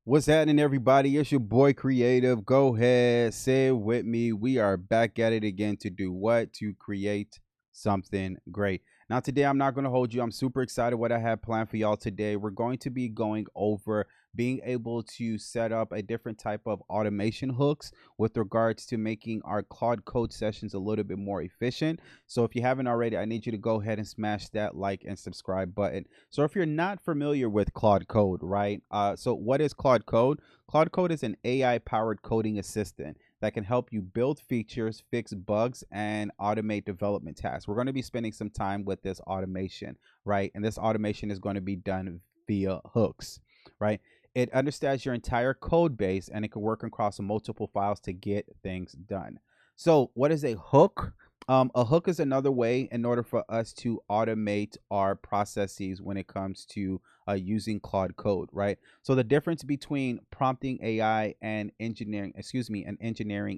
What's happening, everybody? It's your boy Creative. Go ahead, say it with me. We are back at it again to do what? To create something great. Now, today I'm not going to hold you. I'm super excited what I have planned for y'all today. We're going to be going over being able to set up a different type of automation hooks with regards to making our Claude Code sessions a little bit more efficient. So if you haven't already, I need you to go ahead and smash that like and subscribe button. So if you're not familiar with Claude Code, right? So what is Claude Code? Claude Code is an AI powered coding assistant that can help you build features, fix bugs, and automate development tasks. We're going to be spending some time with this automation, right? And this automation is going to be done via hooks, right? It understands your entire code base and it can work across multiple files to get things done. So, what is a hook? A hook is another way in order for us to automate our processes when it comes to using Claude Code, right? So the difference between prompting AI and engineering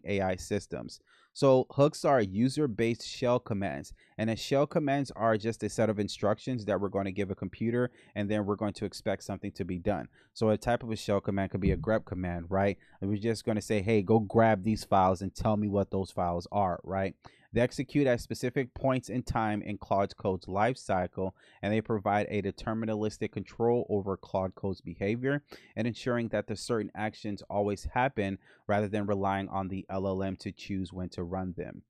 AI systems. So hooks are user-based shell commands, and shell commands are just a set of instructions that we're going to give a computer, and then we're going to expect something to be done. So a type of a shell command could be a grep command, right? And we're just going to say, hey, go grab these files and tell me what those files are, right? They execute at specific points in time in Claude Code's life cycle, and they provide a deterministic control over Claude Code's behavior and ensuring that the certain actions always happen rather than relying on the LLM to choose when to run them.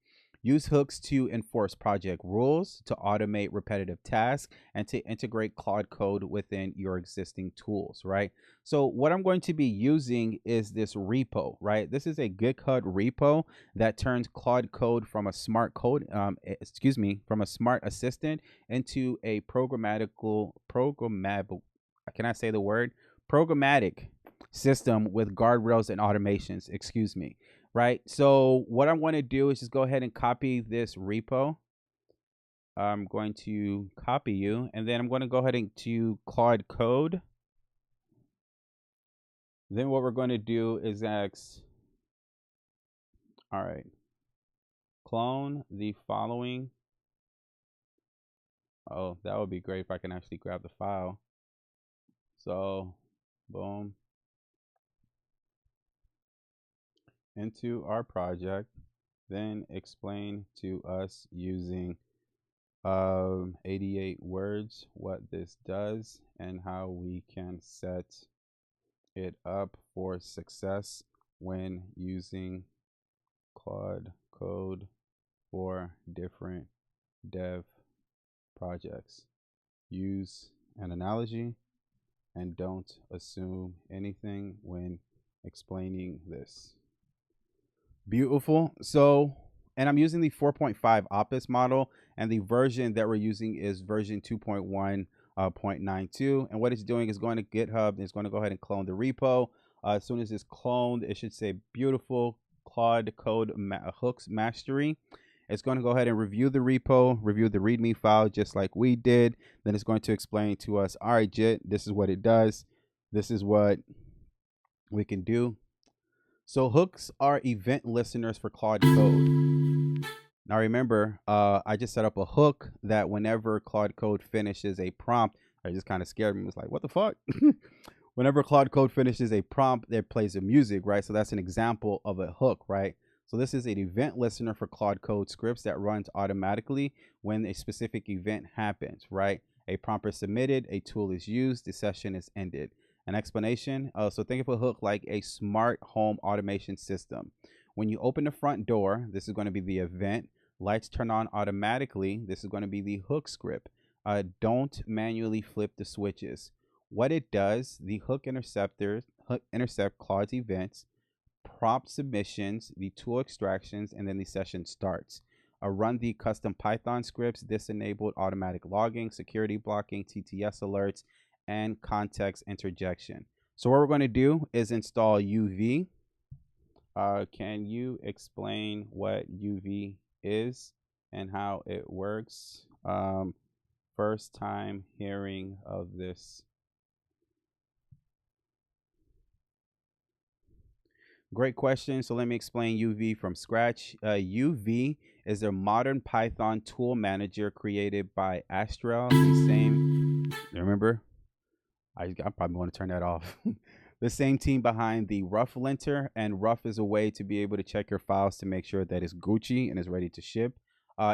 Use hooks to enforce project rules, to automate repetitive tasks, and to integrate Claude Code within your existing tools, right? So what I'm going to be using is this repo, right? This is a GitHub repo that turns Claude Code from a from a smart assistant into a programmable, can I say the word? Programmatic system with guardrails and automations, right? So what I'm going to do is just go ahead and copy this repo. I'm going to copy you, and then I'm going to go ahead and to Claude Code. Then what we're going to do is all right, clone the following. Oh, that would be great if I can actually grab the file. So, boom, into our project, then explain to us using 88 words what this does and how we can set it up for success when using Claude Code for different dev projects. Use an analogy and don't assume anything when explaining this. Beautiful. So, and I'm using the 4.5 Opus model, and the version that we're using is version 2.1.92. And what it's doing is going to GitHub and it's going to go ahead and clone the repo. As soon as it's cloned, it should say beautiful Claude Code hooks mastery. It's going to go ahead and review the repo, review the README file just like we did. Then it's going to explain to us, all right, JIT, this is what it does. This is what we can do. So hooks are event listeners for Claude Code. Now remember, I just set up a hook that whenever Claude Code finishes a prompt, I just kind of scared me. It was like, what the fuck? Whenever Claude Code finishes a prompt, it plays the music, right? So that's an example of a hook, right? So this is an event listener for Claude Code scripts that runs automatically when a specific event happens, right? A prompt is submitted, a tool is used, the session is ended. An explanation. So think of a hook like a smart home automation system. When you open the front door, this is going to be the event. Lights turn on automatically. This is going to be the hook script. Don't manually flip the switches. What it does, the hook intercept Claude's events, prompt submissions, the tool extractions, and then the session starts. Run the custom Python scripts, disabled automatic logging, security blocking, TTS alerts, and context interjection. So what we're going to do is install UV. Can you explain what UV is and how it works? First time hearing of this. Great question. So let me explain UV from scratch. UV is a modern Python tool manager created by Astral. The same, remember? I probably want to turn that off. the same team behind the rough linter, and rough is a way to be able to check your files to make sure that it's Gucci and is ready to ship.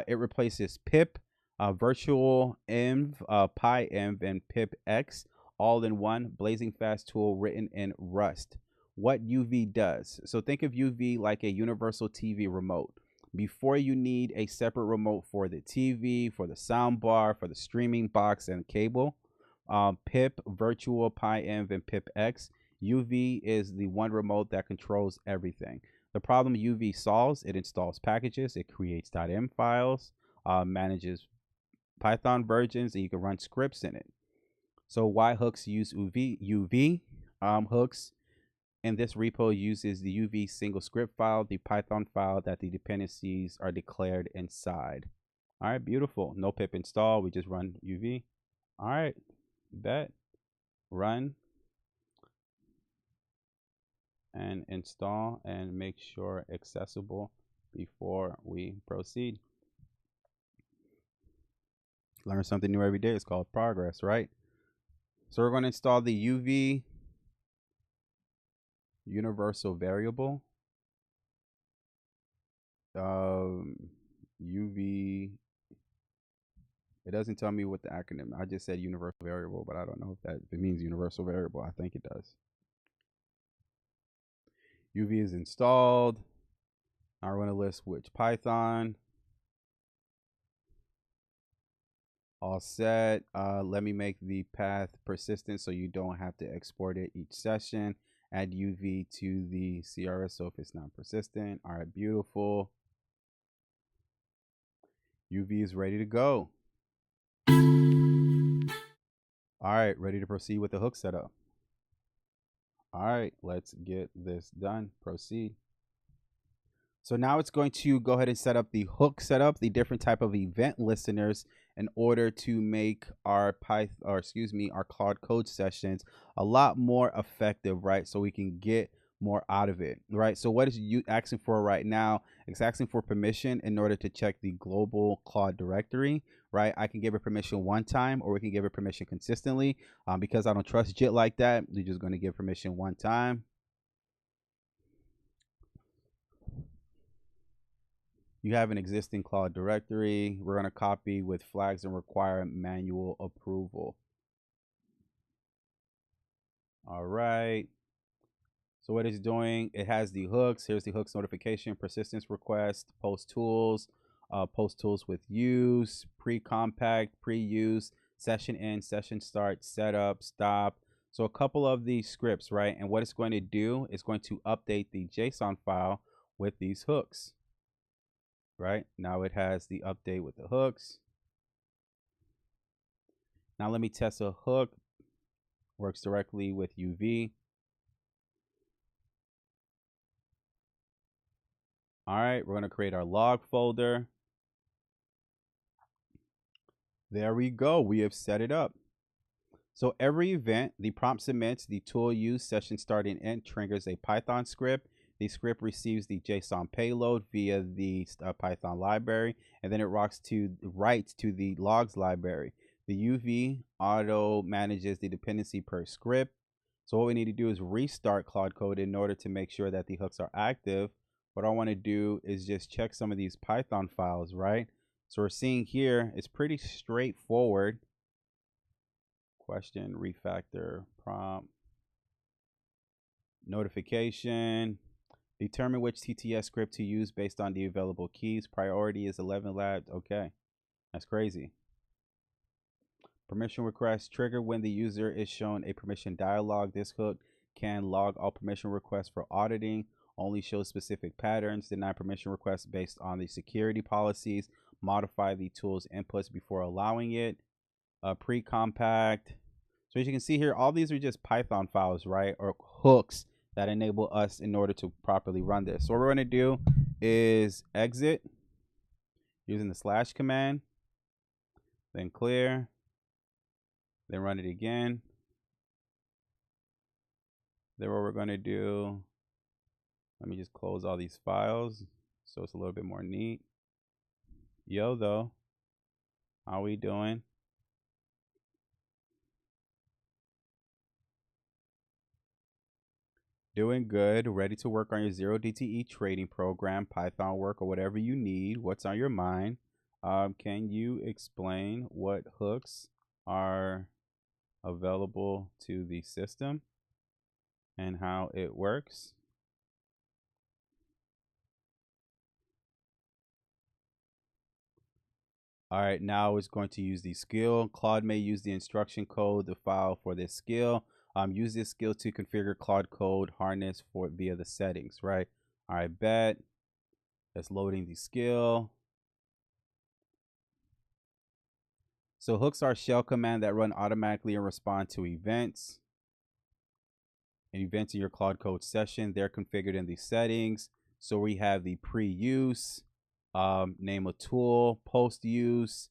It replaces pip, virtual env, pyenv, and pipx all in one blazing fast tool written in Rust. What UV does. So think of UV like a universal TV remote. Before you need a separate remote for the TV, for the sound bar, for the streaming box and cable, pip, virtual, pyenv, and pipx, UV is the one remote that controls everything. The problem UV solves, it installs packages, it creates .m files, manages Python versions, and you can run scripts in it. So why hooks use UV? Hooks in this repo uses the UV single script file, the Python file that the dependencies are declared inside. All right, beautiful. No pip install. We just run UV. All right, bet. Run and install and make sure accessible before we proceed. Learn something new every day. It's called progress, right? So we're going to install the UV universal variable. UV, it doesn't tell me what the acronym. I just said universal variable, but I don't know if it means universal variable. I think it does. UV is installed. Now we're going to list which Python. All set. Let me make the path persistent so you don't have to export it each session. Add UV to the CRS so if it's not persistent. All right, beautiful. UV is ready to go. All right, ready to proceed with the hook setup. All right, let's get this done. Proceed. So now it's going to go ahead and set up the hook setup, the different type of event listeners in order to make our our Claude Code sessions a lot more effective, right? So we can get more out of it, right? So what is you asking for right now? It's asking for permission in order to check the global Claude directory, right? I can give it permission one time, or we can give it permission consistently. Because I don't trust JIT like that, we're just going to give permission one time. You have an existing Claude directory. We're going to copy with flags and require manual approval. All right. So what it's doing, it has the hooks. Here's the hooks notification, persistence request, post tools with use, pre-compact, pre-use, session end, session start, setup, stop. So a couple of these scripts, right? And what it's going to do is going to update the JSON file with these hooks. Right now it has the update with the hooks. Now let me test a hook. Works directly with UV. All right, we're going to create our log folder. There we go. We have set it up. So every event, the prompt submits the tool use session starting int triggers a Python script. The script receives the JSON payload via the Python library, and then it writes to the logs library. The UV auto manages the dependency per script. So what we need to do is restart Claude Code in order to make sure that the hooks are active. What I want to do is just check some of these Python files, right? So we're seeing here, it's pretty straightforward. Question, refactor, prompt, notification. Determine which TTS script to use based on the available keys. Priority is 11 labs. Okay, that's crazy. Permission request trigger when the user is shown a permission dialog. This hook can log all permission requests for auditing. Only shows specific patterns. Deny permission requests based on the security policies. Modify the tool's inputs before allowing it. Pre-compact. So as you can see here, all these are just Python files, right? Or hooks that enable us in order to properly run this. So what we're going to do is exit using the / command, then clear, then run it again. Then what we're going to do, let me just close all these files so it's a little bit more neat. Yo, though, how we doing? Doing good. Ready to work on your 0DTE trading program, Python work, or whatever you need. What's on your mind? Can you explain what hooks are available to the system and how it works? All right, now it's going to use the skill. Claude may use the instruction code, the file for this skill. Use this skill to configure Claude Code harness for via the settings, right? All right, bet. That's loading the skill. So hooks are shell command that run automatically and respond to events. Events in your Claude Code session. They're configured in the settings. So we have the pre-use, name a tool, post use,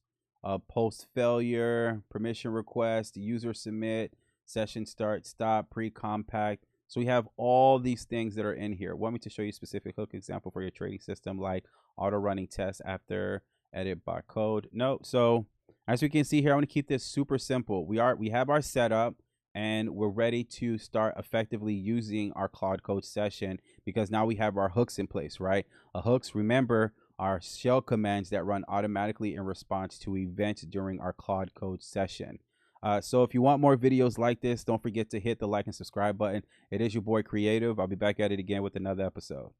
post failure, permission request, user submit, session start, stop, pre-compact. So we have all these things that are in here. Want me to show you a specific hook example for your trading system, like auto running test after edit by code? No. So as we can see here, I'm going to keep this super simple. We have our setup and we're ready to start effectively using our Claude Code session because now we have our hooks in place, right? Hooks, remember, are shell commands that run automatically in response to events during our Claude Code session. So if you want more videos like this, don't forget to hit the like and subscribe button. It is your boy Creative. I'll be back at it again with another episode.